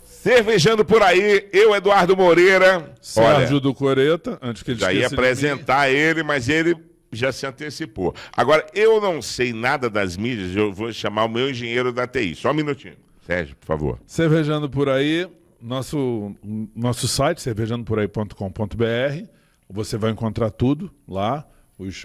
Cervejando por aí, eu, Eduardo Moreira. Sérgio do Coreta, antes que ele já ia apresentar ele, mas ele já se antecipou. Agora, eu não sei nada das mídias, eu vou chamar o meu engenheiro da TI. Só um minutinho. Sérgio, por favor. Cervejando por aí, nosso site, cervejandoporaí.com.br. Você vai encontrar tudo lá.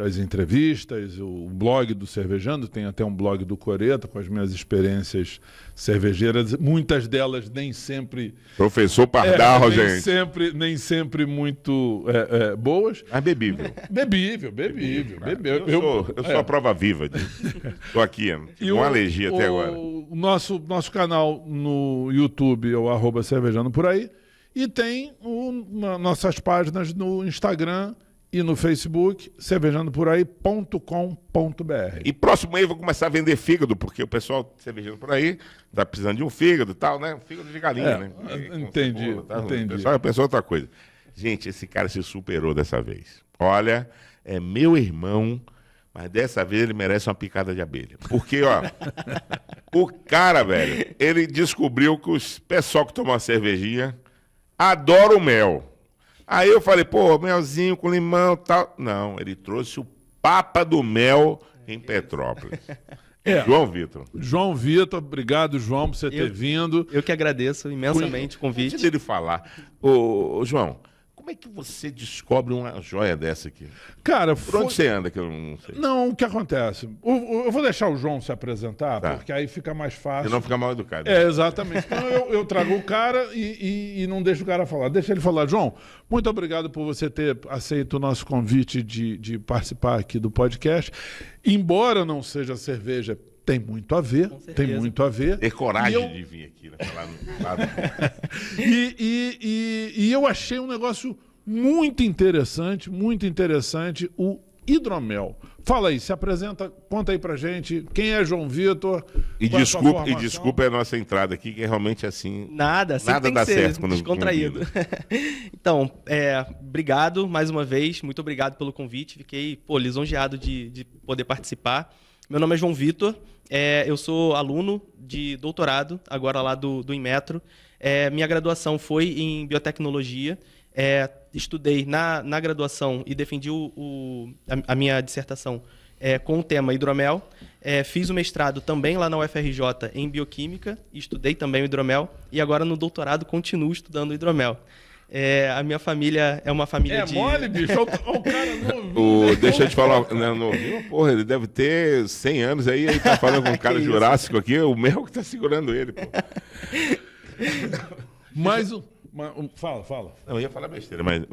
As entrevistas, o blog do Cervejando, tem até um blog do Coreta com as minhas experiências cervejeiras, muitas delas nem sempre... Professor Pardal, gente. Nem sempre muito boas. Mas bebível. Bebível. Eu sou a prova viva disso. Estou aqui, com alergia até agora. O nosso canal no YouTube é o @cervejando por aí, e tem nossas páginas no Instagram e no Facebook, cervejandoporaí.com.br. E próximo aí eu vou começar a vender fígado, porque o pessoal cervejando por aí tá precisando de um fígado e tal, né? Um fígado de galinha, né? Entendi. O pessoal pensou outra coisa. Gente, esse cara se superou dessa vez. Olha, é meu irmão, mas dessa vez ele merece uma picada de abelha. Porque, ó, o cara, velho, ele descobriu que os pessoal que tomam uma cervejinha adora o mel. Aí eu falei, pô, melzinho com limão e tal. Não, ele trouxe o Papa do Mel em Petrópolis. João Vitor, obrigado, João, por você ter vindo. Eu que agradeço imensamente o convite. Antes dele falar, ô, João, como é que você descobre uma joia dessa aqui? Cara, por onde você anda, que eu não sei? Não, o que acontece? Eu vou deixar o João se apresentar, tá, porque aí fica mais fácil. E não fica mal educado. Exatamente. Então eu trago o cara e não deixo o cara falar. Deixa ele falar. João, muito obrigado por você ter aceito o nosso convite de participar aqui do podcast. Embora não seja cerveja, tem muito a ver. Tem muito a ver. Ter coragem de vir aqui, né? Falar no lado. E eu achei um negócio muito interessante, o hidromel. Fala aí, se apresenta, conta aí pra gente, quem é João Vitor? E desculpa a nossa entrada aqui, que é realmente assim... Nada dá certo quando descontraído. Então, obrigado mais uma vez, muito obrigado pelo convite, fiquei lisonjeado de poder participar. Meu nome é João Vitor, eu sou aluno de doutorado, agora lá do Inmetro. Minha graduação foi em biotecnologia, estudei na graduação e defendi a minha dissertação com o tema hidromel. Fiz o mestrado também lá na UFRJ em bioquímica, estudei também o hidromel e agora no doutorado continuo estudando o hidromel. A minha família é uma família de... mole, bicho? Olha o cara novinho. Deixa eu te falar, novinho, porra, ele deve ter 100 anos aí, ele tá falando com um cara jurássico aqui, o Mel que tá segurando ele, pô. Fala. Não, eu ia falar besteira, mas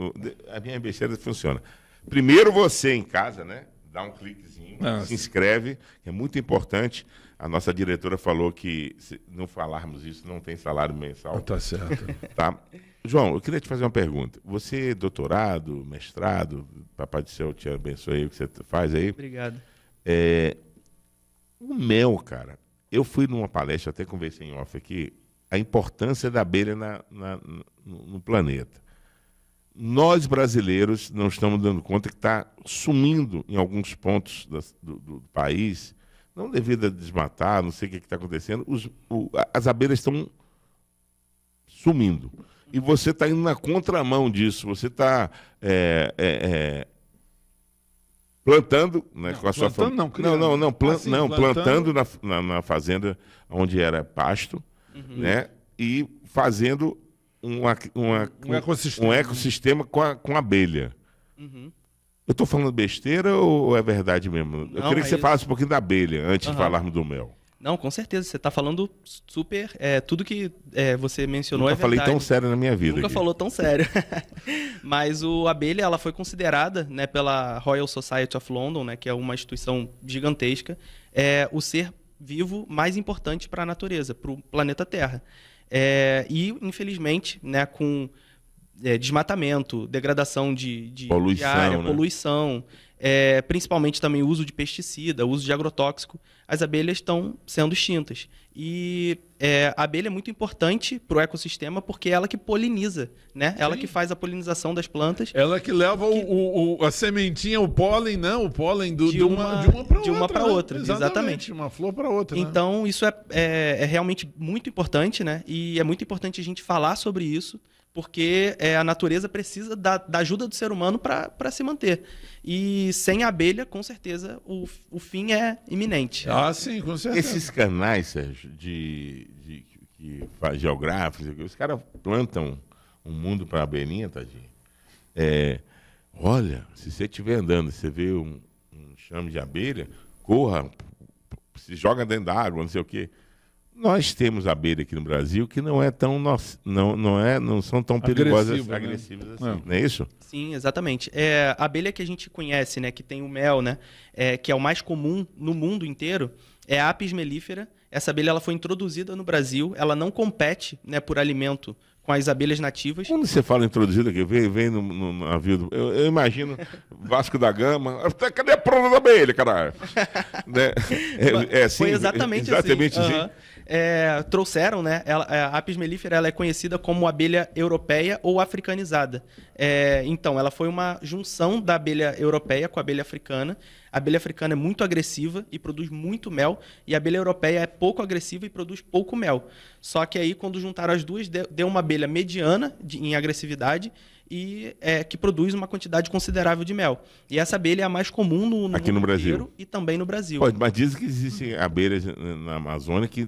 a minha besteira funciona. Primeiro você em casa, né? Dá um cliquezinho, se inscreve, é muito importante. A nossa diretora falou que se não falarmos isso, não tem salário mensal. Tá certo. Tá? João, eu queria te fazer uma pergunta. Você é doutorado, mestrado, Papai do Céu te abençoe aí o que você faz aí. Obrigado. O mel, cara, eu fui numa palestra, até conversei em off aqui, a importância da abelha no planeta. Nós, brasileiros, não estamos dando conta que está sumindo em alguns pontos do país, não devido a desmatar, não sei o que está acontecendo, as abelhas estão sumindo. E você está indo na contramão disso, você está plantando, né, com a sua família. Plantando na fazenda onde era pasto, né, e fazendo um ecossistema com abelha. Eu estou falando besteira ou é verdade mesmo? Eu queria que você falasse um pouquinho da abelha antes de falarmos do mel. Não, com certeza. Você está falando super... tudo que você mencionou Nunca é verdade. falei tão sério na minha vida. Nunca aqui. Falou tão sério. Mas a abelha ela foi considerada, né, pela Royal Society of London, né, que é uma instituição gigantesca, o ser vivo mais importante para a natureza, para o planeta Terra. E, infelizmente, né, com desmatamento, degradação de poluição, área, né? poluição, principalmente também o uso de pesticida, o uso de agrotóxico, as abelhas estão sendo extintas. E a abelha é muito importante para o ecossistema porque é ela que poliniza, né? Ela que faz a polinização das plantas. Ela que leva a sementinha, o pólen, né? O pólen de uma para outra. Exatamente. Uma flor para outra. Então, isso é realmente muito importante, né? E é muito importante a gente falar sobre isso, porque a natureza precisa da ajuda do ser humano para se manter. E sem a abelha, com certeza, o fim é iminente. Ah, sim, com certeza. Esses canais, Sérgio, geográficos, os caras plantam um mundo para a abelhinha, tadinho. Olha, se você estiver andando, você vê um enxame de abelha, corra, se joga dentro da água, não sei o quê. Nós temos abelha aqui no Brasil que não são tão perigosas, agressivas assim, não é isso? Sim, exatamente. A abelha que a gente conhece, né, que tem o mel, né, que é o mais comum no mundo inteiro, é a Apis mellifera. Essa abelha ela foi introduzida no Brasil, ela não compete, né, por alimento com as abelhas nativas. Quando você fala introduzida aqui, vem no navio, eu imagino Vasco da Gama, cadê a prova da abelha, caralho? Né? Assim, foi exatamente assim. Uhum. Trouxeram, né? A Apis mellifera ela é conhecida como abelha europeia ou africanizada. Então, ela foi uma junção da abelha europeia com a abelha africana. A abelha africana é muito agressiva e produz muito mel, e a abelha europeia é pouco agressiva e produz pouco mel. Só que aí, quando juntaram as duas, deu uma abelha mediana em agressividade e que produz uma quantidade considerável de mel. E essa abelha é a mais comum no aqui no Brasil e também no Brasil. Pode, mas dizem que existem abelhas na Amazônia que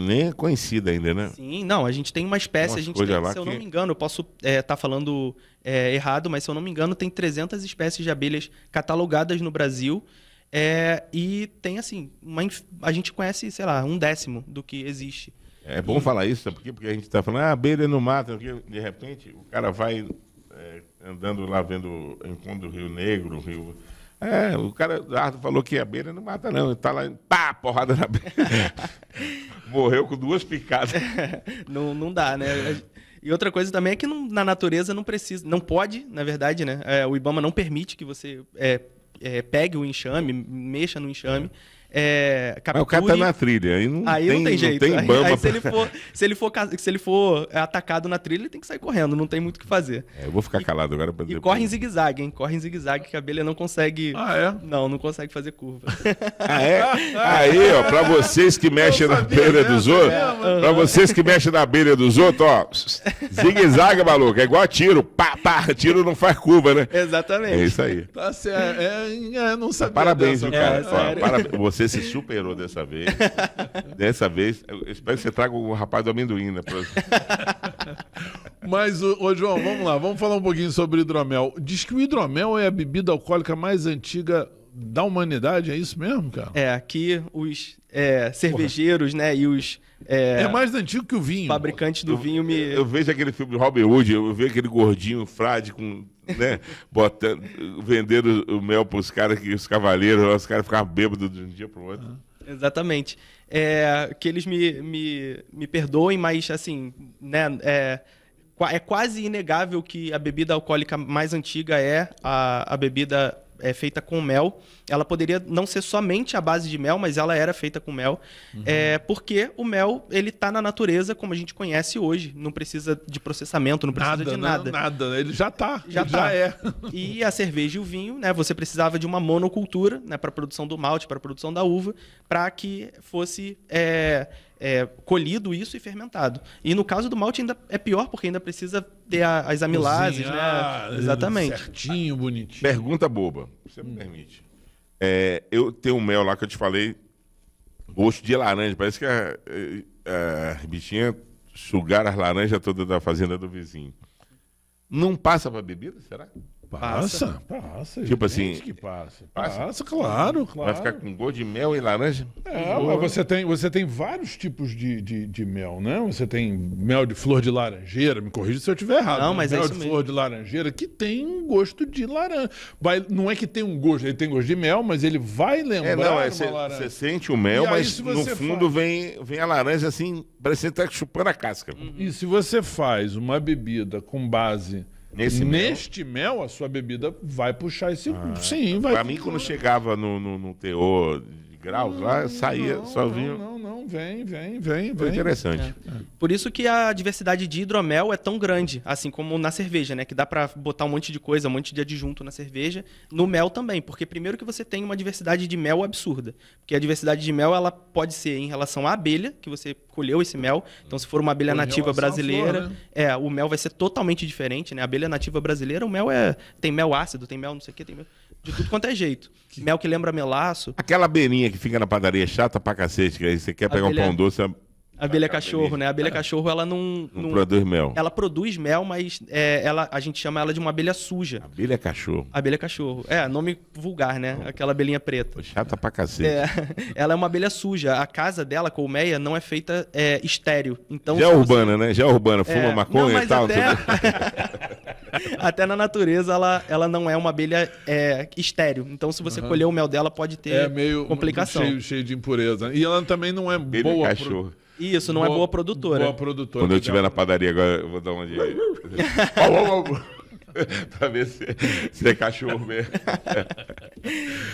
nem é conhecida ainda, né? Sim, não, a gente tem uma espécie, se eu não me engano, eu posso estar falando errado, mas se eu não me engano, tem 300 espécies de abelhas catalogadas no Brasil. E tem, assim, a gente conhece, sei lá, 1/10 do que existe. É bom falar isso, sabe por quê? Porque a gente está falando, abelha no mato, de repente o cara vai andando lá vendo encontro do Rio Negro, Rio... o cara falou que a abelha não mata não, ele tá lá, pá, porrada na abelha. Morreu com 2 picadas. Não dá, né? E outra coisa também é que na natureza não pode, na verdade, né? O IBAMA não permite que você pegue o enxame, mexa no enxame. Mas o cara tá na trilha, aí não tem jeito. Não tem Ibama aí se ele for atacado na trilha, ele tem que sair correndo, não tem muito o que fazer. Eu vou ficar calado agora. E corre em zigue-zague, hein? Corre em zigue-zague que a abelha não consegue... Não consegue fazer curva. Aí, ó, pra vocês que mexem na abelha dos outros, ó, zigue-zague, maluco, é igual a tiro, pá, tiro não faz curva, né? Exatamente. É isso aí. Tá certo, não sabia. Parabéns, cara. Você se superou dessa vez. Dessa vez, eu espero que você traga o rapaz do amendoim, né? Mas, João, vamos lá, vamos falar um pouquinho sobre hidromel. Diz que o hidromel é a bebida alcoólica mais antiga da humanidade, é isso mesmo, cara? Aqui os cervejeiros, né, e os... é mais antigo que o vinho. Fabricantes do vinho Eu vejo aquele filme de Robin Hood, eu vejo aquele gordinho, frade, com... né, vendendo o mel para os caras, os cavaleiros, os caras ficavam bêbados de um dia para o outro. Exatamente. Que eles me perdoem, mas assim, né, é quase inegável que a bebida alcoólica mais antiga é a bebida feita com mel. Ela poderia não ser somente a base de mel, mas ela era feita com mel. Porque o mel, ele está na natureza como a gente conhece hoje. Não precisa de processamento, não precisa de nada. Nada, ele já está. Já é. E a cerveja e o vinho, né? Você precisava de uma monocultura, né, para a produção do malte, para a produção da uva, para que fosse colhido isso e fermentado. E no caso do malte ainda é pior, porque ainda precisa ter as amilases, né? Exatamente. Certinho, bonitinho. Pergunta boba, você me permite. Eu tenho um mel lá que eu te falei, gosto de laranja. Parece que a bichinha sugaram as laranjas todas da fazenda do vizinho. Não passa para bebida, será? Passa. Tipo assim, que passa, claro. Vai ficar com gosto de mel e laranja? Mas você tem vários tipos de mel, né? Você tem mel de flor de laranjeira, me corrija se eu estiver errado. Não, mas mel é de isso flor mesmo. de laranjeira que tem um gosto de laranja. Não é que tem um gosto, ele tem gosto de mel, mas ele vai lembrar uma laranja. Você sente o mel, mas no fundo vem a laranja assim, parecendo que tá chupando a casca. E se você faz uma bebida com base Neste mel, a sua bebida vai puxar esse... Sim, vai. Para mim, quando chegava no teor de graus lá, saía, só vinha... Não, vem. Foi interessante. Por isso que a diversidade de hidromel é tão grande, assim como na cerveja, né? Que dá para botar um monte de coisa, um monte de adjunto na cerveja, no mel também. Porque primeiro que você tem uma diversidade de mel absurda. Porque a diversidade de mel, ela pode ser em relação à abelha, que você colheu esse mel. Então, se for uma abelha nativa brasileira, flor, né? O mel vai ser totalmente diferente, né? A abelha nativa brasileira, o mel tem mel ácido, tem mel não sei o quê, tem mel de tudo quanto é jeito. Mel que lembra melaço. Aquela abelhinha que fica na padaria chata pra cacete, que aí você quer pegar um pão doce... Abelha cachorro, né? A abelha cachorro, ela não produz mel. Ela produz mel, mas a gente chama ela de uma abelha suja. Abelha cachorro. Abelha cachorro. Nome vulgar, né? Aquela abelhinha preta. Chata pra cacete. Ela é uma abelha suja. A casa dela, a colmeia, não é feita estéreo. Então, já é urbana, né? Já é urbana. Fuma maconha e tal. Até na natureza, ela não é uma abelha estéreo. Então, se você colher o mel dela, pode ter complicação. Cheio de impureza. E ela também não é abelha boa... cachorro. Isso, não é boa produtora. Boa produtora. Quando eu estiver na padaria agora, eu vou dar uma de... pra ver se é cachorro mesmo.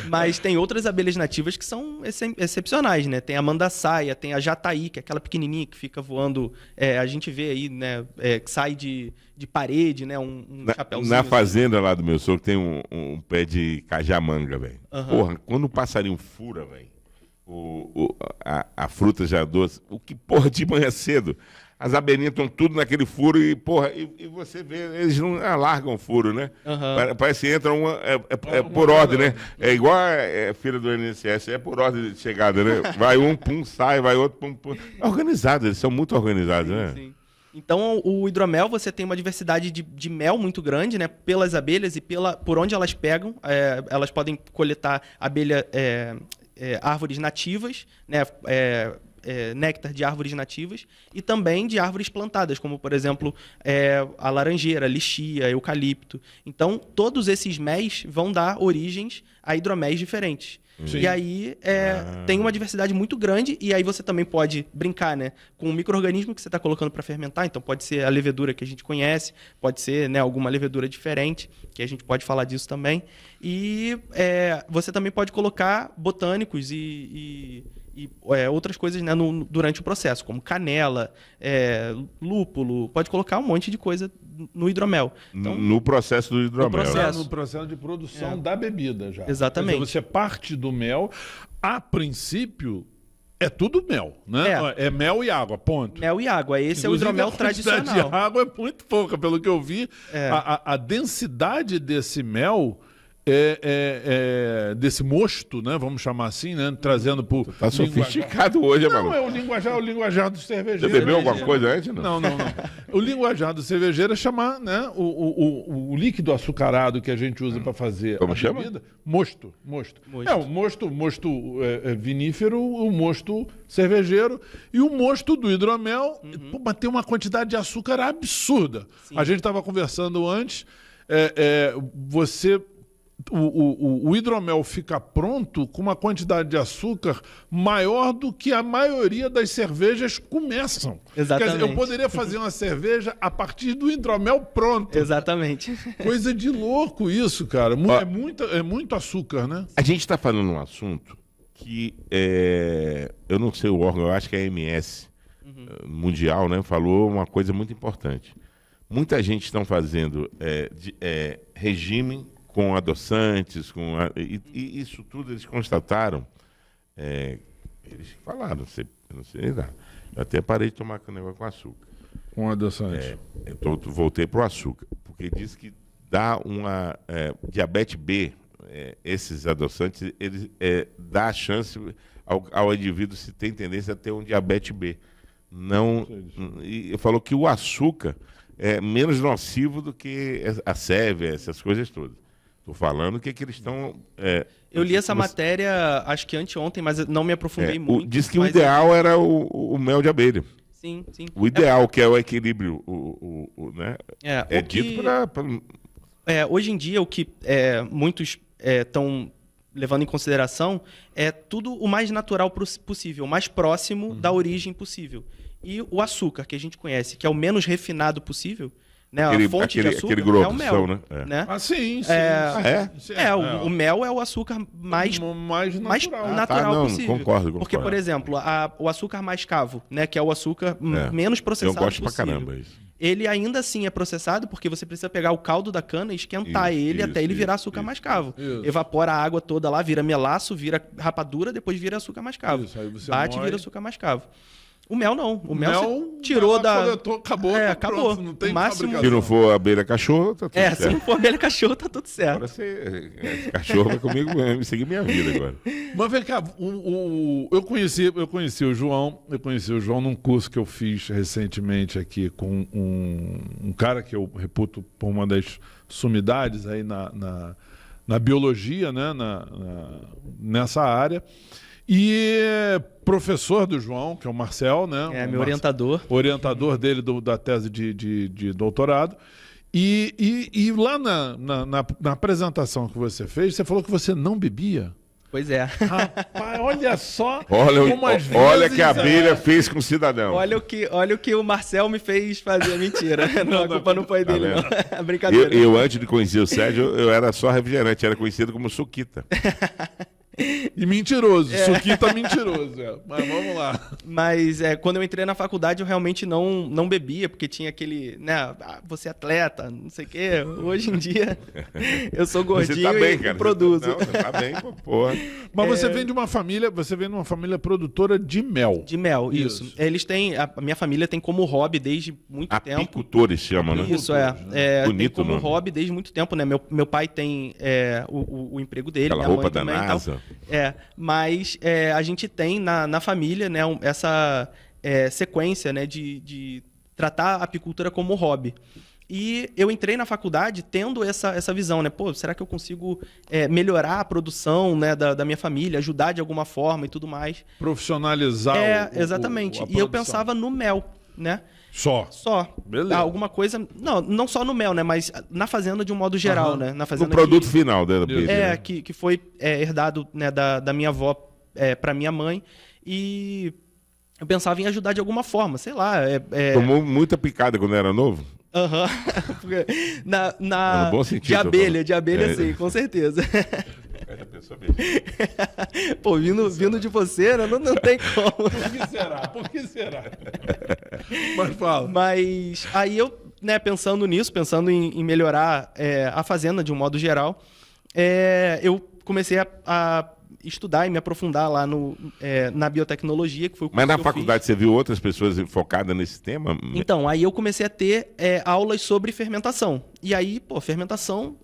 Mas tem outras abelhas nativas que são excepcionais, né? Tem a mandaçaia, tem a jataí, que é aquela pequenininha que fica voando. A gente vê aí, né? Que sai de parede, né? Um chapéuzinho. Na fazenda lá do meu sogro tem um pé de cajamanga, velho. Porra, quando o passarinho fura, velho, a fruta já doce, porra, de manhã cedo, as abelhinhas estão tudo naquele furo e, porra, e você vê, eles não alargam o furo, né? Parece que entra por ordem, né? É igual a filha do INSS, é por ordem de chegada, né? Vai um, pum, sai, vai outro, pum, pum. Organizados, eles são muito organizados, né? Sim. Então, o hidromel, você tem uma diversidade de mel muito grande, né? Pelas abelhas e por onde elas pegam. Elas podem coletar árvores nativas, né? Néctar de árvores nativas e também de árvores plantadas, como, por exemplo, a laranjeira, a lixia, eucalipto. Então, todos esses méis vão dar origens a hidroméis diferentes. Sim. E aí tem uma diversidade muito grande e aí você também pode brincar, né, com o micro-organismo que você está colocando para fermentar. Então pode ser a levedura que a gente conhece, pode ser, né, alguma levedura diferente, que a gente pode falar disso também. E você também pode colocar botânicos e outras coisas, né, durante o processo, como canela, lúpulo, pode colocar um monte de coisa no hidromel. Então, no processo do hidromel. No processo de produção da bebida já. Exatamente. Quer dizer, você parte do mel, a princípio é tudo mel, né? É mel e água, ponto. Mel e água, esse é o hidromel tradicional. A quantidade de água é muito pouca, pelo que eu vi. A densidade desse mel... desse mosto, né? Vamos chamar assim, né? Trazendo por... Tá sofisticado hoje, mano. Não, é o linguajar do cervejeiro. Você bebeu alguma coisa antes? Não. O linguajar do cervejeiro é chamar, né? O líquido açucarado que a gente usa para fazer a chama? Bebida. Mosto. O mosto vinífero, o mosto cervejeiro e o mosto do hidromel. Mas tem uma quantidade de açúcar absurda. Sim. A gente estava conversando antes, o hidromel fica pronto com uma quantidade de açúcar maior do que a maioria das cervejas começam. Exatamente. Quer dizer, eu poderia fazer uma cerveja a partir do hidromel pronto. Exatamente. Coisa de louco isso, cara. É muito açúcar, né? A gente está falando um assunto que eu não sei o órgão, eu acho que é a MS mundial, né? Falou uma coisa muito importante. Muita gente está fazendo regime com adoçantes, e isso tudo eles constataram. Eles falaram, não sei nada. Eu até parei de tomar negócio com açúcar. Com adoçante. Voltei para o açúcar, porque diz que dá uma diabetes B, esses adoçantes, eles dá a chance ao indivíduo se tem tendência a ter um diabetes B. Não, e falou que o açúcar é menos nocivo do que a Sévia, essas coisas todas. Estou falando que eles estão... eu li essa matéria, acho que anteontem, mas não me aprofundei muito. Diz que o ideal era o mel de abelha. Sim. O ideal, que é o equilíbrio, né? Dito para... Hoje em dia, o que muitos estão levando em consideração é tudo o mais natural possível, o mais próximo da origem possível. E o açúcar, que a gente conhece, que é o menos refinado possível, né? A fonte de açúcar aquele é o mel, né? né? Ah, sim. O mel é o açúcar mais natural não, possível. Concordo. Porque, por exemplo, o açúcar mascavo, né? Que é o açúcar menos processado possível. Eu gosto pra caramba isso. Ele ainda assim é processado porque você precisa pegar o caldo da cana e esquentar ele até ele virar açúcar mascavo. Evapora a água toda lá, vira melaço, vira rapadura, depois vira açúcar mascavo. Bate e vira açúcar mascavo. O mel não. O mel você tirou da... Coletou, acabou. Acabou. Não tem máximo... Se não for abelha cachorro, tá tudo certo. Se não for abelha cachorro, tá tudo certo. Agora esse cachorro vai comigo, vai seguir minha vida agora. Mas vem cá, eu conheci o João, num curso que eu fiz recentemente aqui com um cara que eu reputo por uma das sumidades aí na biologia, né, nessa área. E professor do João, que é o Marcel, né? Meu orientador. Orientador dele da tese de doutorado. E lá na apresentação que você fez, você falou que você não bebia. Pois é. Rapaz, olha só olha que a abelha fez com o cidadão. Olha o que o Marcel me fez fazer. Mentira. A culpa não foi dele, não. Brincadeira. Eu, antes de conhecer o Sérgio, eu era só refrigerante, era conhecido como Suquita. E mentiroso, Suquita mentiroso. Mas vamos lá. Mas quando eu entrei na faculdade, eu realmente não bebia, porque tinha aquele, né, você é atleta, não sei o quê. Hoje em dia, eu sou gordinho e produzo. Você tá bem, porra. Mas você vem de uma família, produtora de mel. De mel, isso. Eles têm, a minha família tem como hobby desde muito tempo. Apicultores chamam, né? Isso, Bonito, tem como nome. hobby desde muito tempo, né? Meu pai tem o emprego dele, aquela minha roupa mãe da também. NASA. Mas a gente tem na família, né, essa sequência, né, de tratar a apicultura como hobby. E eu entrei na faculdade tendo essa visão, né? Pô, será que eu consigo melhorar a produção, né, da minha família, ajudar de alguma forma e tudo mais? Profissionalizar exatamente. a E eu pensava no mel, né? Só. Beleza. Alguma coisa... Não só no mel, né? Mas na fazenda de um modo geral, né? Na fazenda no produto final da abelha. né? Que foi herdado, né, da minha avó para minha mãe. E eu pensava em ajudar de alguma forma, sei lá. Tomou muita picada quando era novo? No bom sentido. De abelha sim, com certeza. Pô, vindo de você, né? Não tem como. Por que será? Mas fala. Mas aí eu, né, pensando em melhorar a fazenda de um modo geral, eu comecei a estudar e me aprofundar lá na biotecnologia, que foi o curso. Mas na faculdade você viu outras pessoas focadas nesse tema? Então, aí eu comecei a ter aulas sobre fermentação. E aí, fermentação,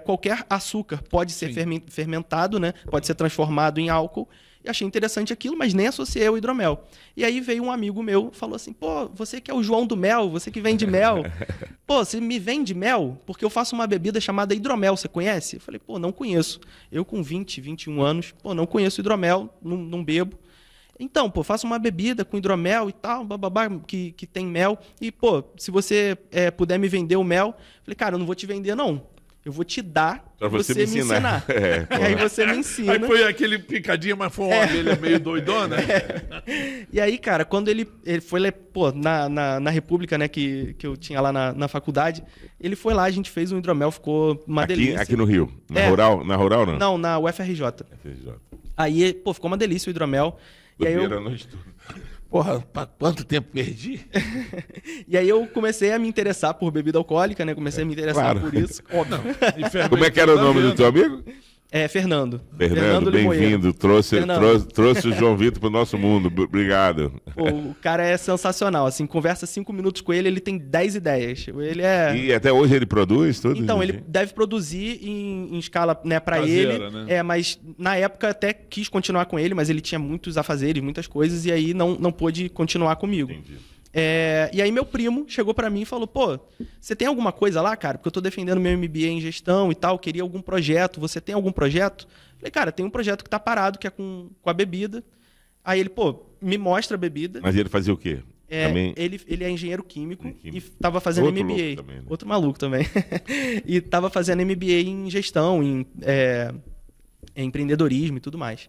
qualquer açúcar pode ser fermentado, né? Pode ser transformado em álcool. E achei interessante aquilo, mas nem associei ao hidromel. E aí veio um amigo meu, falou assim, pô, você que é o João do mel, você que vende mel. Pô, você me vende mel? Porque eu faço uma bebida chamada hidromel, você conhece? Eu falei, pô, não conheço. Eu com 20, 21 anos, não conheço hidromel, não bebo. Então, faço uma bebida com hidromel e tal, bababá, que tem mel. E, se você puder me vender o mel, eu falei, cara, eu não vou te vender, não. Eu vou te dar pra você me ensinar. E aí você me ensina. Aí foi aquele picadinho, mas foi uma abelha meio doidona. E aí, cara, quando ele foi na República, né, que eu tinha lá na faculdade, ele foi lá, a gente fez um hidromel, ficou uma delícia. Aqui no Rio? Na Rural, não? Não, na UFRJ. Aí, ficou uma delícia o hidromel. E aí a noite toda. Porra, quanto tempo perdi? E aí eu comecei a me interessar por bebida alcoólica, né? Comecei a me interessar por isso. Óbvio. Como é que era o nome do teu amigo? Fernando. Fernando, bem-vindo. Trouxe o João Vitor pro nosso mundo. Obrigado. O cara é sensacional. Assim, conversa 5 minutos com ele, ele tem 10 ideias. Ele E até hoje ele produz tudo? Então, ele deve produzir em escala, né, para ele. Né? Mas na época até quis continuar com ele, mas ele tinha muitos afazeres, muitas coisas, e aí não pôde continuar comigo. Entendi. E aí meu primo chegou pra mim e falou, pô, você tem alguma coisa lá, cara? Porque eu tô defendendo meu MBA em gestão e tal, queria algum projeto, você tem algum projeto? Falei, cara, tem um projeto que tá parado, que é com a bebida. Aí ele, me mostra a bebida. Mas ele fazia o quê? Também... ele é engenheiro químico e tava fazendo MBA. Também, né? Outro maluco também. E tava fazendo MBA em gestão, em empreendedorismo e tudo mais.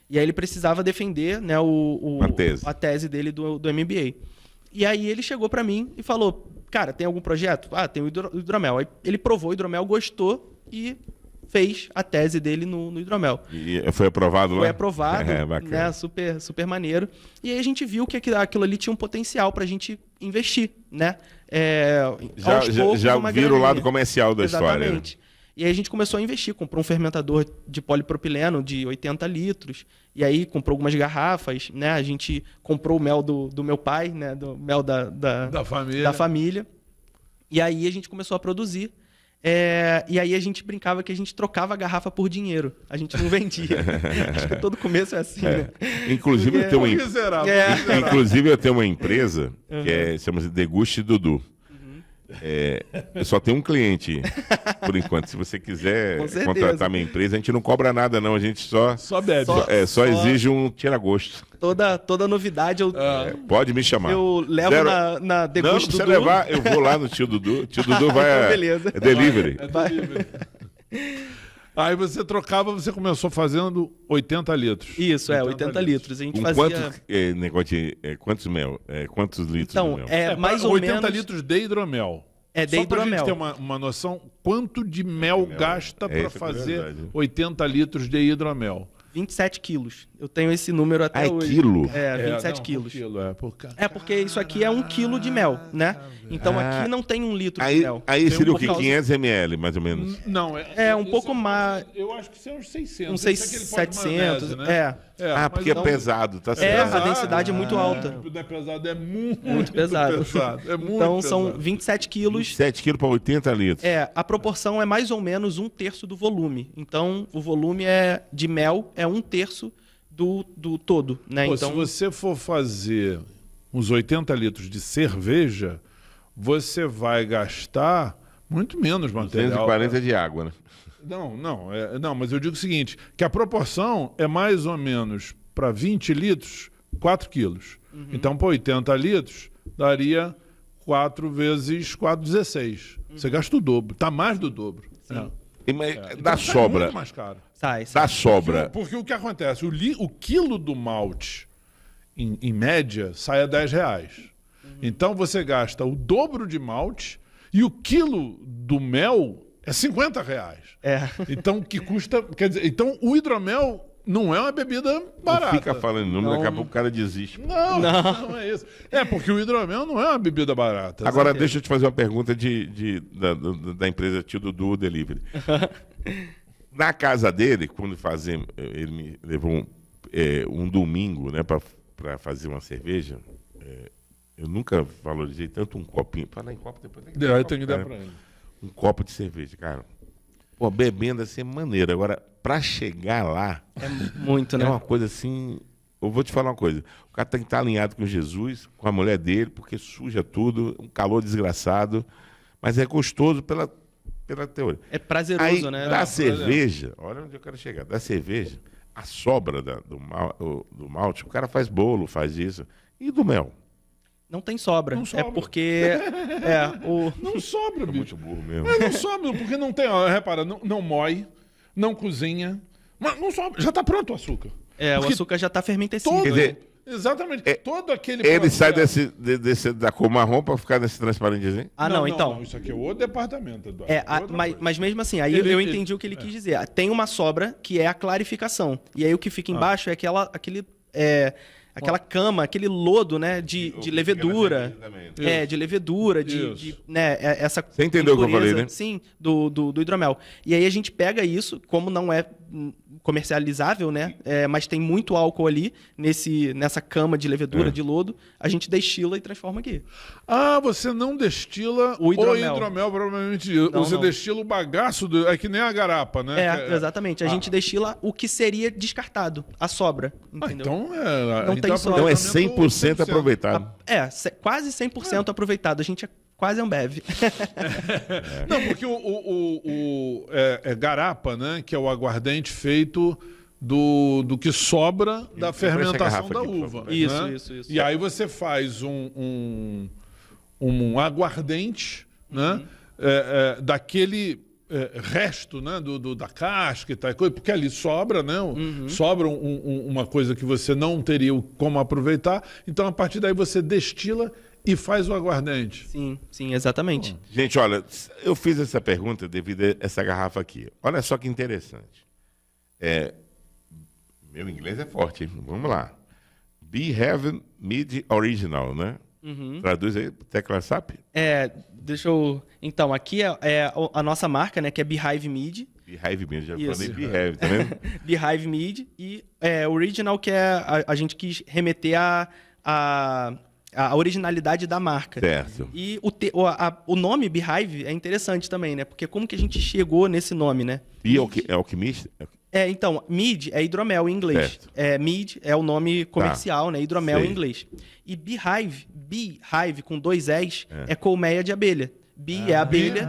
E aí ele precisava defender, né, a tese dele do MBA. E aí ele chegou pra mim e falou, cara, tem algum projeto? Ah, tem o hidromel. Aí ele provou o hidromel, gostou e fez a tese dele no hidromel. E foi aprovado lá? Foi aprovado, bacana. né? Super, super maneiro. E aí a gente viu que aquilo ali tinha um potencial para a gente investir, né? Já viram o lado comercial da história. Exatamente. E aí a gente começou a investir, comprou um fermentador de polipropileno de 80 litros, e aí comprou algumas garrafas, né? A gente comprou o mel do meu pai, né? Do mel da família. E aí a gente começou a produzir. E aí a gente brincava que a gente trocava a garrafa por dinheiro. A gente não vendia. Acho que todo começo é assim, né? Inclusive, eu tenho uma empresa que chama-se Deguste Dudu. Eu só tenho um cliente, por enquanto. Se você quiser contratar minha empresa, a gente não cobra nada, não. A gente só bebe. Só exige um tira-gosto. Toda novidade pode me chamar. Eu levo na Deguste Dudu. Não, você levar, eu vou lá no Tio Dudu. Tio Dudu vai. Então, beleza. É delivery. Aí você trocava, você começou fazendo 80 litros. Isso, 80 litros. A gente fazia... Quantos mel? Quantos litros então, de mel? Mais ou 80 litros de hidromel. De hidromel. Só pra gente ter uma noção, quanto de mel gasta para fazer 80 litros de hidromel? 27 quilos. Eu tenho esse número até hoje. Quilo? 27 quilos. Porque isso aqui é 1 quilo de mel, né? Então aqui não tem 1 litro de mel. Aí seria o que? 500 ml, mais ou menos? Não, um pouco mais. Eu acho que são uns 600. Uns 700, né? Porque é pesado, tá certo. A densidade é muito alta. Não é pesado, é muito pesado. É muito então pesado. São 27 quilos. 27 quilos para 80 litros. A proporção é mais ou menos 1/3 do volume. Então, o volume de mel é 1/3 do todo, né? Então, se você for fazer uns 80 litros de cerveja, você vai gastar muito menos material. 240 de água, né? Não, mas eu digo o seguinte, que a proporção é mais ou menos para 20 litros, 4 quilos. Então, para 80 litros, daria 4 vezes 4, 16. Você gasta o dobro, está mais do dobro. Dá sobra. Muito mais caro. Dá sobra. Porque o que acontece? O quilo do malte, em média, sai a R$10. Então você gasta o dobro de malte e o quilo do mel é R$50. Então, que custa. Quer dizer, então o hidromel não é uma bebida barata. Não fica falando número, daqui a pouco o cara desiste. Não é isso. Porque o hidromel não é uma bebida barata. Agora, deixa eu te fazer uma pergunta da empresa Tio Dudu Delivery. Na casa dele, quando ele me levou um domingo, né, para fazer uma cerveja, eu nunca valorizei tanto um copinho. Falar em copo depois. Eu tenho que dar para ele. Um copo de cerveja, cara. Pô, bebendo assim é maneiro. Agora, para chegar lá... É muito, né? É uma coisa assim... Eu vou te falar uma coisa. O cara tem que estar alinhado com Jesus, com a mulher dele, porque suja tudo, um calor desgraçado. Mas é gostoso pela teoria. É prazeroso, né? Da cerveja, olha onde eu quero chegar. Da cerveja, a sobra do malte, o cara faz bolo, faz isso. E do mel? Não tem sobra. Não sobra. É porque... Não sobra, bicho. Muito burro mesmo. Não sobra, porque não tem... Repara, não moe, não cozinha, mas não sobra. Já está pronto o açúcar. O açúcar já está fermentecido. Quer dizer, exatamente. Todo aquele ele processo... sai da cor marrom para ficar nesse transparentezinho? Não, isso aqui é o departamento, Eduardo. Mas mesmo assim, aí eu entendi o que ele quis dizer. Tem uma sobra que é a clarificação. E aí o que fica embaixo é aquela cama, aquele lodo, né, de levedura. De levedura, né, essa Você entendeu o que eu falei, né? Sim, do hidromel. E aí a gente pega isso, como não é comercializável, né, mas tem muito álcool ali nessa cama de levedura, de lodo, a gente destila e transforma aqui. Você não destila o hidromel provavelmente. Você destila o bagaço, é que nem a garapa, né? Exatamente. A gente destila o que seria descartado, a sobra, entendeu? Então é 100% aproveitado. Quase 100% aproveitado. A gente é quase Ambev. Não, porque garapa, né? Que é o aguardente feito do que sobra da fermentação da uva. Isso. E aí você faz um aguardente, né? Daquele resto, né, da casca e tal, porque ali sobra, né? Sobra uma coisa que você não teria como aproveitar. Então, a partir daí, você destila e faz o aguardente. Sim, sim, exatamente. Gente, olha, eu fiz essa pergunta devido a essa garrafa aqui. Olha só que interessante. Meu inglês é forte, hein? Vamos lá. Be Heaven Mid Original, né? Traduz aí, tecla SAP. Deixa eu... Então, aqui é a nossa marca, né? Que é Beehive Mid. Beehive Mid, já Isso. falei Beehive, tá vendo? Beehive Mid. E Original, que é a gente quis remeter a originalidade da marca. Certo. E o nome Beehive é interessante também, né? Porque como que a gente chegou nesse nome, né? É alquimista? Então, Mid é hidromel em inglês. Certo. Mid é o nome comercial, né? Hidromel Sei. em inglês. E Beehive com 2 Es é colmeia de abelha. Bee é abelha.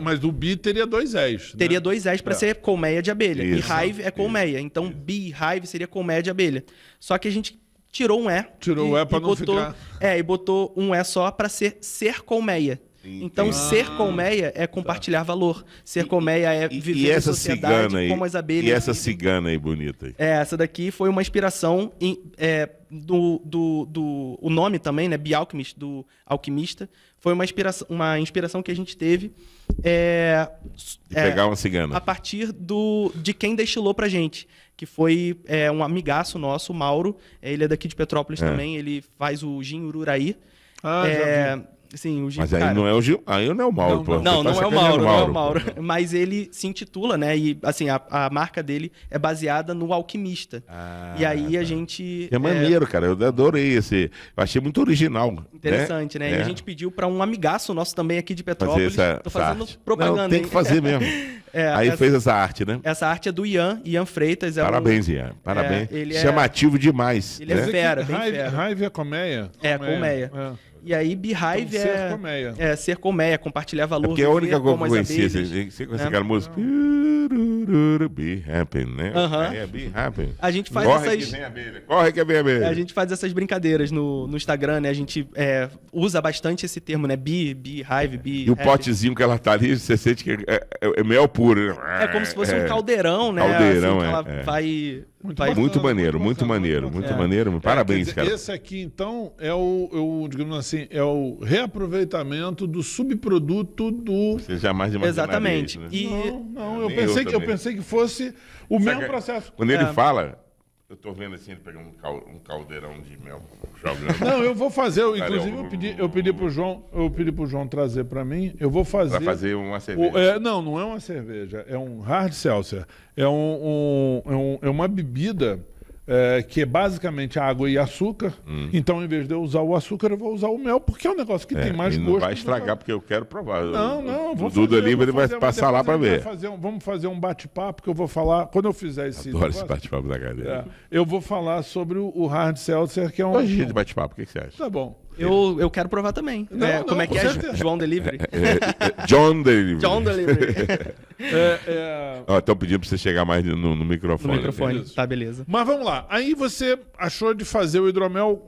Mas o bi teria 2 Es. Né? Teria 2 Es para ser colmeia de abelha. Isso. E hive é colmeia. Então, Beehive seria colmeia de abelha. Só que a gente tirou um E. Tirou o E para não botou, ficar... e botou um E só para ser colmeia. Então, ser colmeia é compartilhar valor. Ser colmeia é viver em sociedade aí, como as abelhas. E essa cigana aí bonita aí? Essa daqui foi uma inspiração o nome também, né? Be Alchemist, do alquimista. Foi uma inspiração que a gente teve De pegar uma cigana. a partir de quem destilou pra gente. Que foi um amigaço nosso, o Mauro. Ele é daqui de Petrópolis também. Ele faz o gin Ururaí. Já vi. Sim, o gin, Mas aí não é o Gil, aí não é o Mauro, pô. Não, Você tá não é o sacaneando Mauro, não é o Mauro. pô. Mas ele se intitula, né? E assim, a marca dele é baseada no alquimista. E aí a gente. É maneiro, cara. Eu adorei esse. Eu achei muito original. Interessante, né? E a gente pediu para um amigaço nosso também aqui de Petrópolis. Tô Tô fazendo arte. propaganda. Não, tem que fazer mesmo. Aí fez essa arte, né? Essa arte é do Ian Freitas. Parabéns, Ian. Parabéns. ele Chamativo demais. ele né? é fera, bem fera. Hive é colmeia? Colmeia. E aí, Beehive Então, ser colmeia. Ser colmeia, compartilhar valor. Porque é a única coisa que eu como as conhecia. abelhas, Você conhece aquela música? Be happy, né? Be happy. A gente faz Corre essas... que vem abelha. Corre que vem abelha. A gente faz essas brincadeiras no Instagram, né? A gente usa bastante esse termo, né? Beehive, Be E o happy. potezinho que ela tá ali, você sente que é mel puro. É como se fosse um caldeirão, né? Caldeirão, assim, que ela vai... Muito maneiro, muito maneiro, muito maneiro. Parabéns, dizer, cara. Esse aqui, então, digamos assim, é o reaproveitamento do subproduto do... Você jamais imaginaria Exatamente. isso, né? E Não, eu Nem pensei também. que fosse o mesmo processo. Quando ele fala, eu tô vendo assim, ele pegando um caldeirão de mel, jogando. Não, eu vou fazer, inclusive Valeu. eu pedi pro João trazer para mim, eu vou fazer... Pra fazer uma cerveja. Não é uma cerveja, é um hard seltzer. É uma bebida que é basicamente água e açúcar. Então, em vez de eu usar o açúcar, eu vou usar o mel, porque é um negócio que tem mais e gosto. não vai estragar, porque eu quero provar. Não, o Duda ali ele vai passar lá pra ver. Vamos fazer um bate-papo que eu vou falar, quando eu fizer esse Adoro esse negócio, bate-papo da cadeira. eu vou falar sobre o hard seltzer, que é um... Hoje dia de bate-papo, o que você acha? Tá bom. eu quero provar também. Como é que com é? certeza. João Delivery. John Delivery. John Delivery. Estão pedindo pra você chegar mais no microfone. No microfone. Beleza. Tá, beleza. Mas vamos lá. Aí você achou de fazer o hidromel,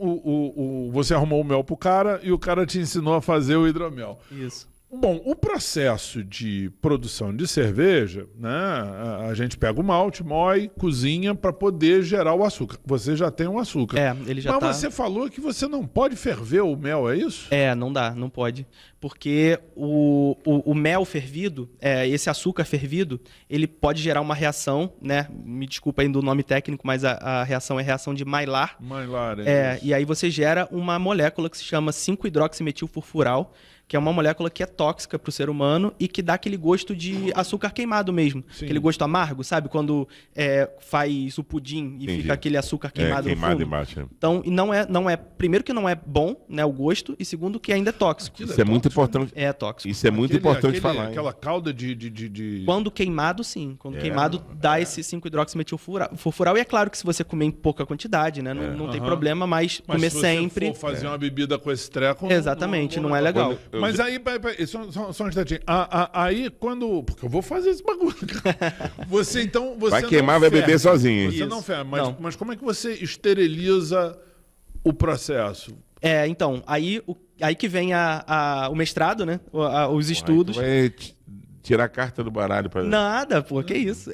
você arrumou o mel pro cara e o cara te ensinou a fazer o hidromel. Isso. Bom, o processo de produção de cerveja, né? A gente pega o malte, moe, cozinha para poder gerar o açúcar. Você já tem o açúcar. Ele já Mas tá... você falou que você não pode ferver o mel, é isso? Não dá, não pode. Porque o mel fervido, esse açúcar fervido, ele pode gerar uma reação, né? Me desculpa aí do nome técnico, mas a reação é reação de Maillard. Maillard, E aí você gera uma molécula que se chama 5-hidroximetilfurfural, que é uma molécula que é tóxica para o ser humano e que dá aquele gosto de açúcar queimado mesmo. Sim. Aquele gosto amargo, sabe? Quando faz o pudim e Entendi. fica aquele açúcar queimado no Queimado fundo. embaixo. Então, não é... Primeiro que não é bom, né, o gosto, e segundo que ainda é tóxico. Isso é muito importante. É tóxico. Isso é muito importante falar. hein? Aquela calda de... Quando queimado, sim. Quando queimado, dá esse 5-hidroximetilfurfural. E é claro que se você comer em pouca quantidade, né? Não tem problema, mas comer se você sempre... for fazer uma bebida com esse treco... Exatamente, não é legal. Mas aí, só um instantinho. Aí, quando... Porque eu vou fazer esse bagulho. Você, então... Vai queimar, vai beber sozinho. hein? Você não Isso. ferve. Não. Mas como é que você esteriliza o processo? Então, aí que vem o mestrado, né? Os estudos. Vai tirar a carta do baralho para... Nada, pô, que isso.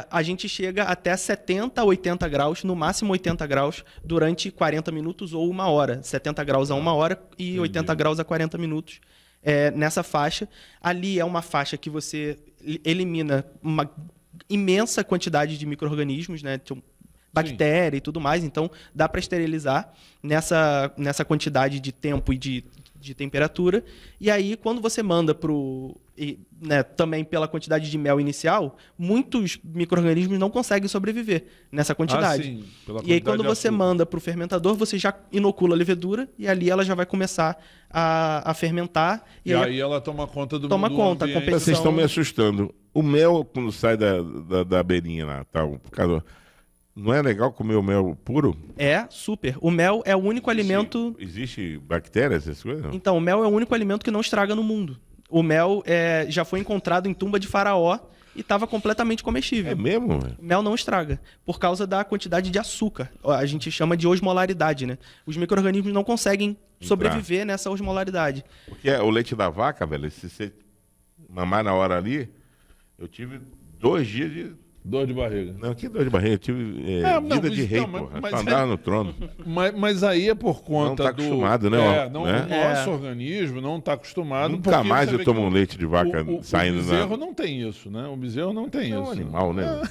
A gente chega até 70, 80 graus, no máximo 80 graus, durante 40 minutos ou 1 hora. 70 graus a 1 hora e 80 graus a 40 minutos. Nessa faixa. Ali é uma faixa que você elimina uma imensa quantidade de micro-organismos, né? Bactéria e tudo mais. Então, dá para esterilizar nessa quantidade de tempo e de temperatura. E aí, quando você manda também pela quantidade de mel inicial, muitos micro-organismos não conseguem sobreviver nessa quantidade. Sim, e aí, quando você manda para o fermentador, você já inocula a levedura e ali ela já vai começar a fermentar. E aí ela toma conta do Toma conta, a ambiente. competição... Vocês estão me assustando. O mel, quando sai da abelhinha lá, tal, não é legal comer o mel puro? Super. O mel é o único alimento... Existe bactérias, essas coisas? Não? Então, o mel é o único alimento que não estraga no mundo. O mel já foi encontrado em tumba de faraó e estava completamente comestível. É mesmo? O mel não estraga, por causa da quantidade de açúcar. A gente chama de osmolaridade, né? Os micro-organismos não conseguem sobreviver nessa osmolaridade. Porque o leite da vaca, velho, se você mamar na hora ali, eu tive 2 dias de... Dor de barriga. Não, que dor de barriga? Eu tive vida de rei, porra. Só andava no trono. Mas aí é por conta não tá acostumado, né? O nosso organismo não está acostumado. Nunca mais eu tomo um leite de vaca saindo... O bezerro não tem isso, né? O bezerro não tem isso. É um animal, né?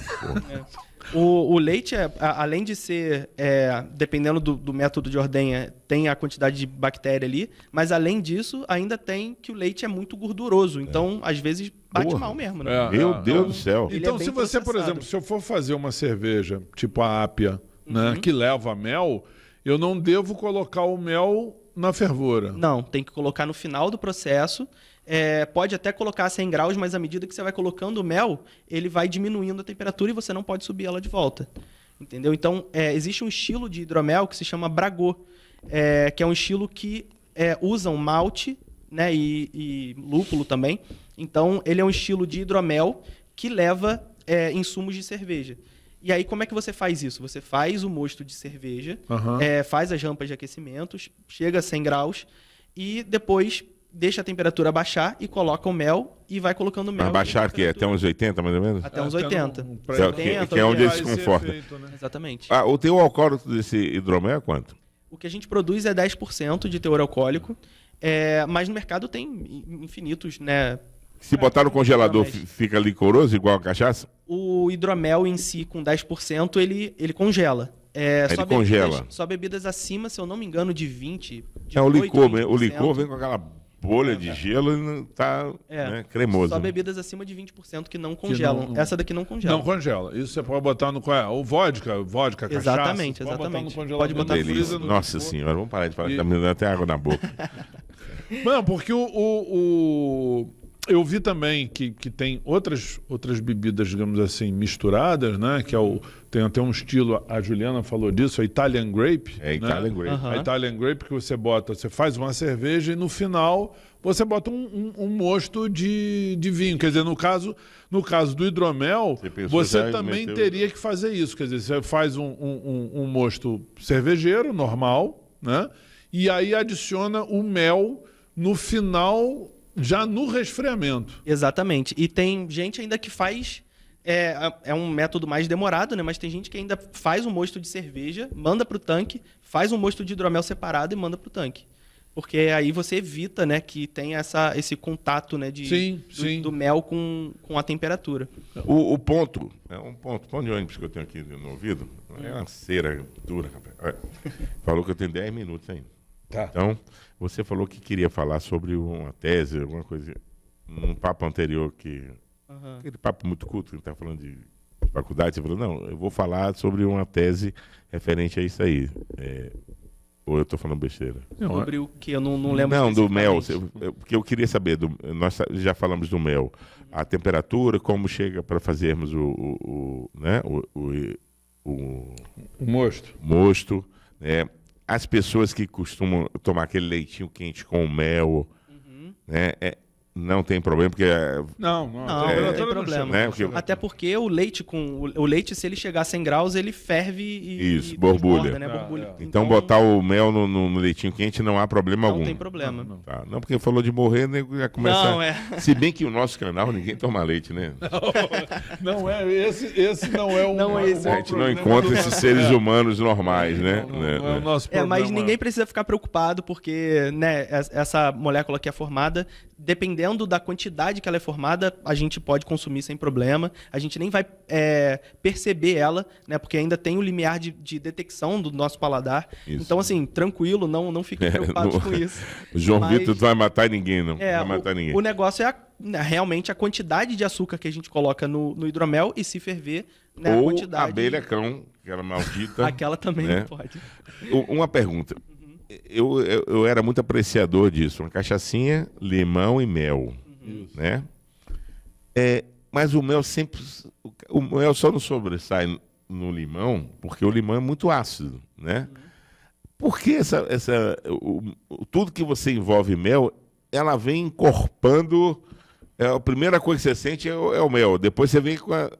O leite, além de ser, dependendo do método de ordenha, tem a quantidade de bactéria ali, mas além disso, ainda tem que o leite é muito gorduroso. Então, às vezes, bate mal mesmo, né? Meu Deus do céu. Então, se você, por exemplo, se eu for fazer uma cerveja, tipo a Ápia, né, que leva mel, eu não devo colocar o mel na fervura. Não, tem que colocar no final do processo. Pode até colocar 100 graus, mas à medida que você vai colocando o mel, ele vai diminuindo a temperatura e você não pode subir ela de volta. Entendeu? Então, existe um estilo de hidromel que se chama Bragô, que é um estilo que usa um malte, né, e lúpulo também. Então, ele é um estilo de hidromel que leva insumos de cerveja. E aí, como é que você faz isso? Você faz o mosto de cerveja, faz as rampas de aquecimento, chega a 100 graus e depois deixa a temperatura baixar e coloca o mel e vai colocando mel. Mas baixar aqui até uns 80, mais ou menos? Até uns 80. Que é onde ele se conforta. Efeito, né? Exatamente. O teor alcoólico desse hidromel é quanto? O que a gente produz é 10% de teor alcoólico, mas no mercado tem infinitos, né? Se botar no congelador, fica licoroso, igual a cachaça? O hidromel em si, com 10%, ele congela. Ele congela. Só bebidas acima, se eu não me engano, de 20%. O licor, o licor vem com aquela bolha de gelo e tá cremoso. Só bebidas acima de 20% que não congelam. Essa daqui não congela. Não congela. Isso você pode botar no... O vodka, cachaça. Exatamente. Pode botar no congelador. Pode botar no freezer. Nossa senhora, vamos parar de falar que tá me dando até água na boca. Não, porque eu vi também que tem outras bebidas, digamos assim, misturadas, né? Que tem até um estilo, a Juliana falou disso, a Italian Grape. Italian Grape. A Italian Grape que você faz uma cerveja e no final você bota um mosto de vinho. Quer dizer, no caso do hidromel, você também teria que fazer isso. Quer dizer, você faz um mosto cervejeiro, normal, né? E aí adiciona o mel no final... Já no resfriamento. Exatamente. E tem gente ainda que faz... É um método mais demorado, né? Mas tem gente que ainda faz um mosto de cerveja, manda para o tanque, faz um mosto de hidromel separado e manda para o tanque. Porque aí você evita, né, que tenha esse contato, né, do mel com a temperatura. O ponto, ponto de ônibus que eu tenho aqui no ouvido, é uma cera dura, rapaz. Falou que eu tenho 10 minutos ainda. Tá. Então, você falou que queria falar sobre uma tese, alguma coisa, num papo anterior aquele papo muito culto, que a gente está falando de faculdade, você falou, não, eu vou falar sobre uma tese referente a isso aí. Ou eu estou falando besteira? Sobre o que? Eu não lembro. Não, do mel, porque eu queria saber, nós já falamos do mel, a temperatura, como chega para fazermos o mosto, né? As pessoas que costumam tomar aquele leitinho quente com mel, né? Não tem problema, porque... Não tem problema. Né? Até porque o leite, se ele chegar a 100 graus, ele ferve e borbulha. Né? Borbulha. Então, botar o mel no leitinho quente não há problema algum. Não tem problema. Tá. Não, porque falou de morrer, né? Já começa... Não, Se bem que o nosso canal, ninguém toma leite, né? Não é, esse não é um... Não é esse. A gente não encontra esses seres humanos normais, né? Não é o nosso problema. Mas ninguém precisa ficar preocupado, porque né, essa molécula que é formada, dependendo da quantidade que ela é formada, a gente pode consumir sem problema. A gente nem vai perceber ela, né? Porque ainda tem o limiar de detecção do nosso paladar. Isso. Então, assim, tranquilo, não fiquem preocupados com isso. O João Vitor não vai matar ninguém, não. Vai matar ninguém. O negócio é realmente a quantidade de açúcar que a gente coloca no hidromel e se ferver, né, ou a quantidade... a abelha cão, aquela maldita. Aquela também né? não pode. Uma pergunta. Eu era muito apreciador disso. Uma cachaçinha, limão e mel. Né? Mas o mel sempre... O mel só não sobressai no limão porque o limão é muito ácido, né? Por que tudo que você envolve mel, ela vem encorpando... a primeira coisa que você sente é o mel. Depois você vem com a...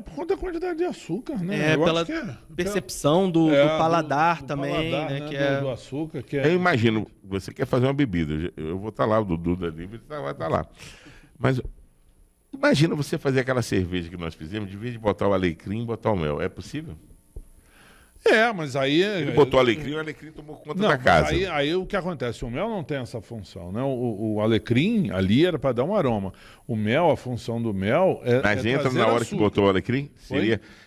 por conta da quantidade de açúcar, né? Pela percepção do paladar também, paladar, né? Que do açúcar. Eu imagino, você quer fazer uma bebida, eu vou estar lá, o Dudu da Livre vai estar lá. Mas imagina você fazer aquela cerveja que nós fizemos, de vez de botar o alecrim, botar o mel. É possível? Mas aí... Ele botou o alecrim tomou conta da casa. Aí o que acontece? O mel não tem essa função, né? O alecrim ali era para dar um aroma. O mel, a função do mel Mas entra na hora que botou o alecrim?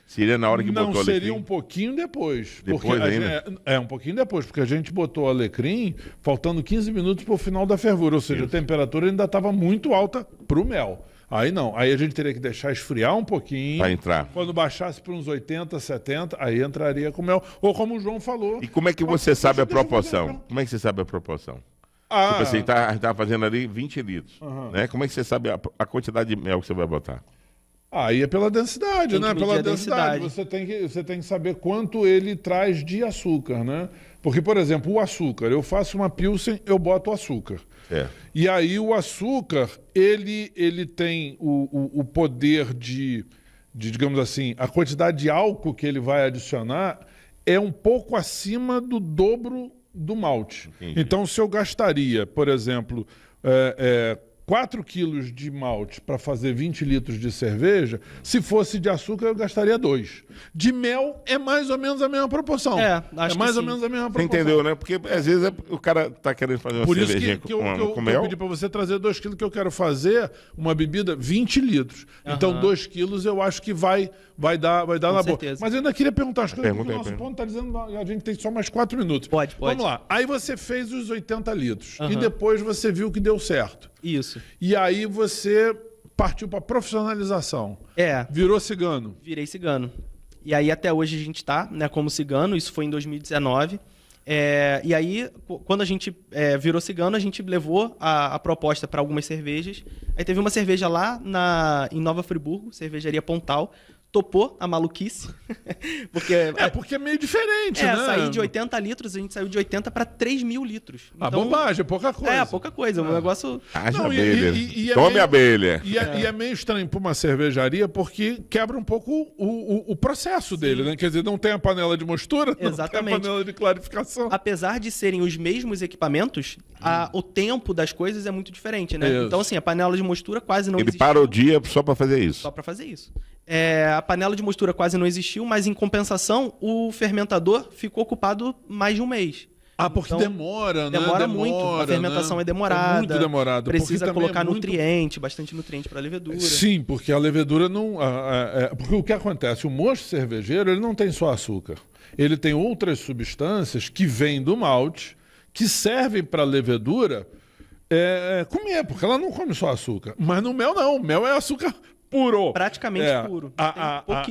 Seria na hora que botou o alecrim? Não, seria um pouquinho depois. Depois ainda? Um pouquinho depois, porque a gente botou o alecrim faltando 15 minutos para o final da fervura, ou seja, a temperatura ainda estava muito alta para o mel. Aí não, aí a gente teria que deixar esfriar um pouquinho. Para entrar. Quando baixasse para uns 80, 70, aí entraria com mel. Ou como o João falou. E como é que você sabe a proporção? Como é que você sabe a proporção? Tipo assim, tá fazendo ali 20 litros. Né? Como é que você sabe a quantidade de mel que você vai botar? Aí é pela densidade, né? Pela densidade. Você tem que saber quanto ele traz de açúcar, né? Porque, por exemplo, o açúcar, eu faço uma pilsen, eu boto açúcar. E aí o açúcar, ele tem o poder de, digamos assim, a quantidade de álcool que ele vai adicionar é um pouco acima do dobro do malte. Entendi. Então, se eu gastaria, por exemplo, 4 quilos de malte para fazer 20 litros de cerveja, se fosse de açúcar, eu gastaria 2. De mel é mais ou menos a mesma proporção. Acho mais que ou menos a mesma proporção. Você entendeu, né? Porque às vezes o cara tá querendo fazer uma cervejinha com mel. Eu pedi para você trazer 2 quilos, que eu quero fazer uma bebida 20 litros. Então, 2 quilos eu acho que vai dar na boa. Mas eu ainda queria perguntar as coisas, porque o nosso ponto está dizendo que a gente tem só mais 4 minutos. Pode. Vamos lá. Aí você fez os 80 litros. E depois você viu que deu certo. Isso. E aí você partiu para profissionalização. Virou cigano. Virei cigano. E aí até hoje a gente está, né, como cigano. Isso foi em 2019. E aí, quando a gente virou cigano, a gente levou a proposta para algumas cervejas. Aí teve uma cerveja lá em Nova Friburgo, cervejaria Pontal. Topou a maluquice. Porque é meio diferente, né? Sair de 80 litros, a gente saiu de 80 para 3 mil litros. Então, bobagem, pouca coisa. Pouca coisa. O negócio... abelha. Tome abelha. E é meio estranho para uma cervejaria porque quebra um pouco o processo dele, né? Quer dizer, não tem a panela de mostura, exatamente, não tem a panela de clarificação. Apesar de serem os mesmos equipamentos, o tempo das coisas é muito diferente, né? Isso. Então, assim, a panela de mostura quase não existe. Ele para o dia só para fazer isso. Só para fazer isso. A panela de mostura quase não existiu, mas em compensação, o fermentador ficou ocupado mais de um mês. Porque então, demora, né? Demora muito. A fermentação, né? É demorada. É muito demorado. Precisa colocar nutriente, bastante nutriente para a levedura. Sim, porque a levedura não... porque o que acontece? O mosto cervejeiro, ele não tem só açúcar. Ele tem outras substâncias que vêm do malte, que servem para a levedura comer, porque ela não come só açúcar. Mas no mel não. O mel é açúcar puro. Praticamente puro.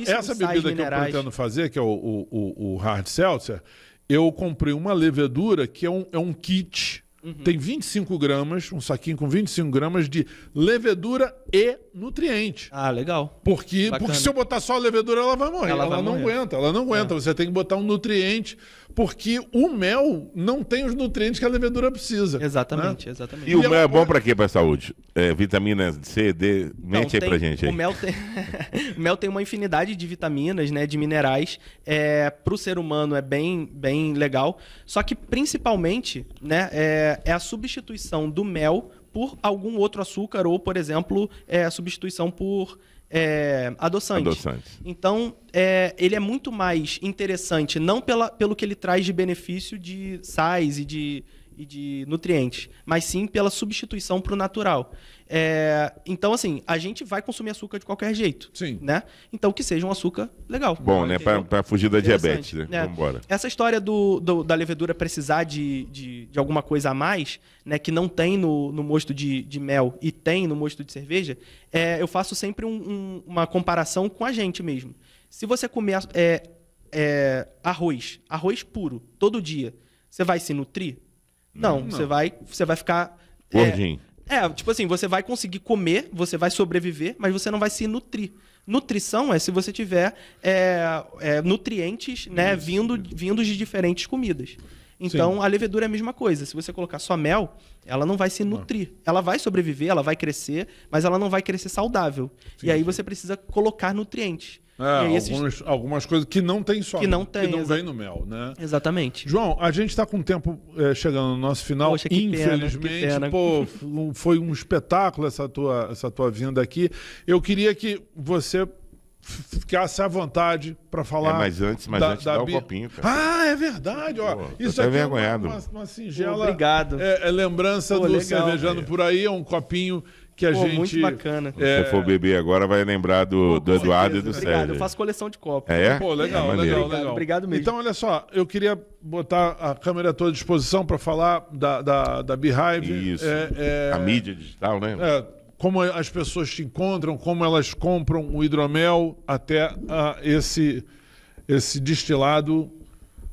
Essa bebida que eu pretendo fazer, que é o Hard Seltzer, eu comprei uma levedura que é um kit tem 25 gramas, um saquinho com 25 gramas de levedura e nutriente. Ah, legal. Porque se eu botar só a levedura, ela vai morrer. Ela não aguenta, ela não aguenta. Você tem que botar um nutriente, porque o mel não tem os nutrientes que a levedura precisa. Exatamente, né? exatamente. E o mel é bom pra quê pra saúde? Vitamina C, D, mente aí pra gente aí. O mel tem uma infinidade de vitaminas, né, de minerais. Pro ser humano é bem legal. Só que principalmente, né, é a substituição do mel por algum outro açúcar ou, por exemplo, a substituição por adoçante. Então, ele é muito mais interessante, não pelo que ele traz de benefício de sais e de nutrientes, mas sim pela substituição para o natural. Então, assim, a gente vai consumir açúcar de qualquer jeito. Sim. Né? Então, que seja um açúcar legal. Bom, né? Para fugir da diabetes. Né? Vamos embora. Essa história da levedura precisar de alguma coisa a mais, né, que não tem no mosto de mel e tem no mosto de cerveja, eu faço sempre uma comparação com a gente mesmo. Se você comer arroz puro, todo dia, você vai se nutrir? Não. Você vai ficar... Gordinho. Tipo assim, você vai conseguir comer, você vai sobreviver, mas você não vai se nutrir. Nutrição é se você tiver nutrientes, né, vindos de diferentes comidas. Então, a levedura é a mesma coisa. Se você colocar só mel, ela não vai se nutrir. Ela vai sobreviver, ela vai crescer, mas ela não vai crescer saudável. E aí você precisa colocar nutrientes. Algumas coisas que não tem só, que não vem no mel, né? Exatamente. João, a gente está com o tempo chegando no nosso final. Poxa, que infelizmente, pena. Pô, foi um espetáculo essa tua vinda aqui. Eu queria que você ficasse à vontade para falar. Mas antes dá o copinho, cara. É verdade, ó. Pô, isso aqui é uma singela. Obrigado. Lembrança do legal, Cervejando por aí, é um copinho que a gente... Muito bacana. Se você for beber agora, vai lembrar do Eduardo e do Sérgio. Obrigado, eu faço coleção de copos. Pô, legal. Obrigado mesmo. Então, olha só, eu queria botar a câmera à tua disposição para falar da Beehive. Isso, a mídia digital, né? Como as pessoas te encontram, como elas compram o hidromel até esse destilado.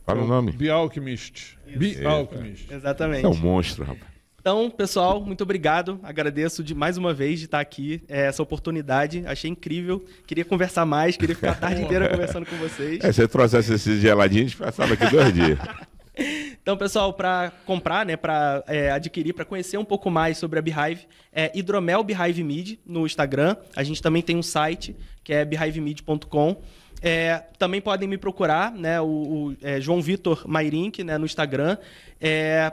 Fala o nome. Bealchemist. Bealchemist. Exatamente. É um monstro, rapaz. Então, pessoal, muito obrigado. Agradeço mais uma vez de estar aqui, essa oportunidade. Achei incrível. Queria conversar mais, queria ficar a tarde inteira conversando com vocês. Se você trouxesse esse geladinho, a gente passava aqui 2 dias. Então, pessoal, para comprar, né, para adquirir, para conhecer um pouco mais sobre a Beehive, Hidromel Beehive Mead no Instagram. A gente também tem um site, que é beehivemead.com. Também podem me procurar, né, o João Vitor Mairink, né, no Instagram.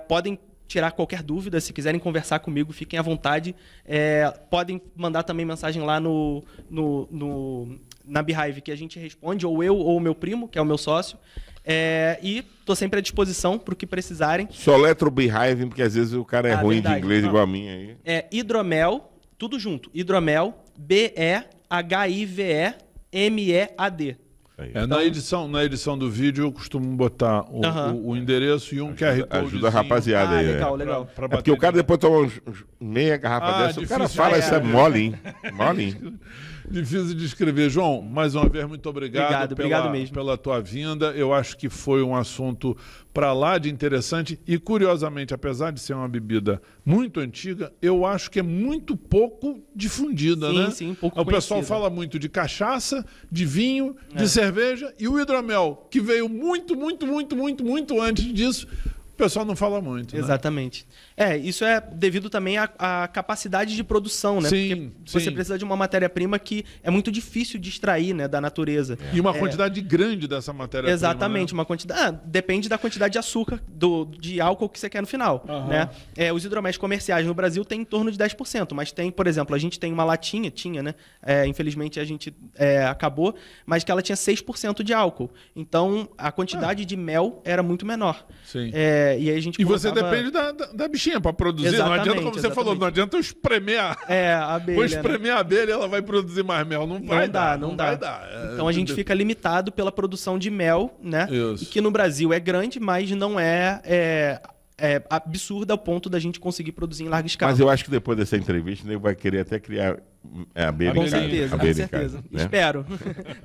Podem tirar qualquer dúvida, se quiserem conversar comigo, fiquem à vontade. Podem mandar também mensagem lá na Beehive, que a gente responde, ou eu ou o meu primo, que é o meu sócio. E estou sempre à disposição para o que precisarem. Soletro Beehive, porque às vezes o cara é ruim de inglês igual a mim aí. Hidromel, tudo junto. Hidromel, BEHIVEMEAD. Na edição do vídeo eu costumo botar o endereço e um QR Code. Ajuda a rapaziada aí. Legal. Porque o cara depois toma meia garrafa dessa, o cara fala, isso é molinho. Difícil de escrever. João, mais uma vez, muito obrigado mesmo pela tua vinda. Eu acho que foi um assunto para lá de interessante e, curiosamente, apesar de ser uma bebida muito antiga, eu acho que é muito pouco difundida, né? Sim, pouco O pessoal fala muito de cachaça, de vinho, de cerveja e o hidromel, que veio muito antes disso. O pessoal não fala muito. Exatamente. Isso é devido também à capacidade de produção, né? Sim, porque você precisa de uma matéria-prima que é muito difícil de extrair, né, da natureza. E uma quantidade grande dessa matéria-prima. Exatamente, né? Uma quantidade. Depende da quantidade de açúcar, de álcool que você quer no final. Né? Os hidroméis comerciais no Brasil têm em torno de 10%, mas tem, por exemplo, a gente tem uma latinha, né? Infelizmente a gente acabou, mas que ela tinha 6% de álcool. Então a quantidade de mel era muito menor. Sim. E aí a gente você depende da bichinha para produzir. Não adianta, como você falou, não adianta eu espremer a abelha. Vou espremer a abelha e ela vai produzir mais mel. Não vai dar. Então a gente fica limitado pela produção de mel, né? Isso. E que no Brasil é grande, mas não é absurda ao ponto da gente conseguir produzir em larga escala. Mas eu acho que depois dessa entrevista, ele vai querer até criar abelha Com em casa. certeza, Abelha com em casa, certeza. né? Espero.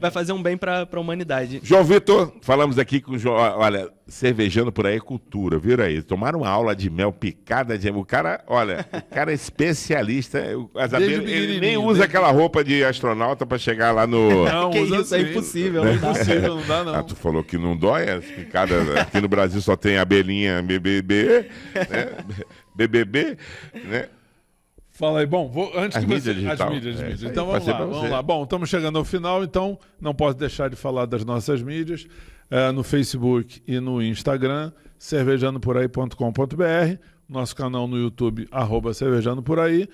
Vai fazer um bem para a humanidade. João Vitor, falamos aqui com o João. Olha, cervejando por aí é cultura, viu aí? Tomaram uma aula de mel, picada de mel. O cara, olha, o cara é especialista. As abelhas, ele nem usa aquela roupa de astronauta para chegar lá no. Não, Que usa isso, é sim. impossível. É Não dá. impossível, não dá não. Ah, tu falou que não dói as picadas. Aqui no Brasil só tem abelhinha BBB, né? BBB, né? Fala aí, bom, antes As que mídias você... digital. As mídias, É, mídias. isso aí, Então vamos passei lá, pra vamos você. lá. Bom, estamos chegando ao final, então não posso deixar de falar das nossas mídias. No Facebook e no Instagram, cervejandoporaí.com.br, nosso canal no YouTube, @cervejandoporaí,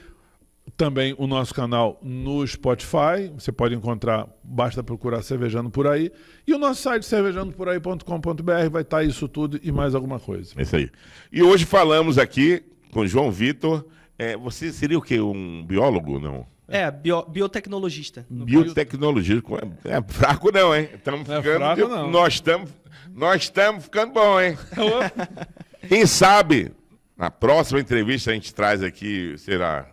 também o nosso canal no Spotify, você pode encontrar, basta procurar Cervejando Por Aí, e o nosso site cervejandoporaí.com.br, vai estar isso tudo e mais alguma coisa. É isso aí. E hoje falamos aqui com o João Vitor. Você seria o quê? Um biólogo, não? Biotecnologista. Biotecnologia. É fraco não, hein? fraco, não. Nós estamos ficando bom, hein? Quem sabe, na próxima entrevista a gente traz aqui, será...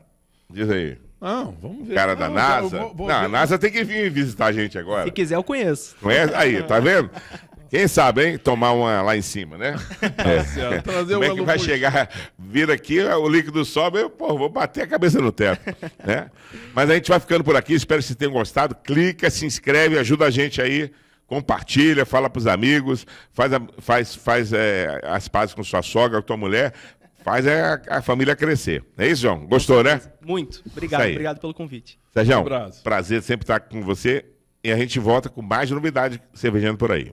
Diz aí. Não, vamos ver. O cara da NASA. Vou A ver. NASA tem que vir visitar a gente agora. Se quiser, eu conheço. Conhece? Aí, tá vendo? Quem sabe, hein? Tomar uma lá em cima, né? Certo. Trazer Como é o que vai Elon chegar, vir aqui, o líquido sobe, eu vou bater a cabeça no teto, né? Mas a gente vai ficando por aqui, espero que vocês tenham gostado. Clica, se inscreve, ajuda a gente aí, compartilha, fala pros amigos, faz as pazes com sua sogra, com tua mulher, faz a família crescer. É isso, João? Gostou, né? Muito. Isso Obrigado, aí. obrigado pelo convite. Sérgio, abraço. prazer sempre estar com você e a gente volta com mais novidade cervejando por aí.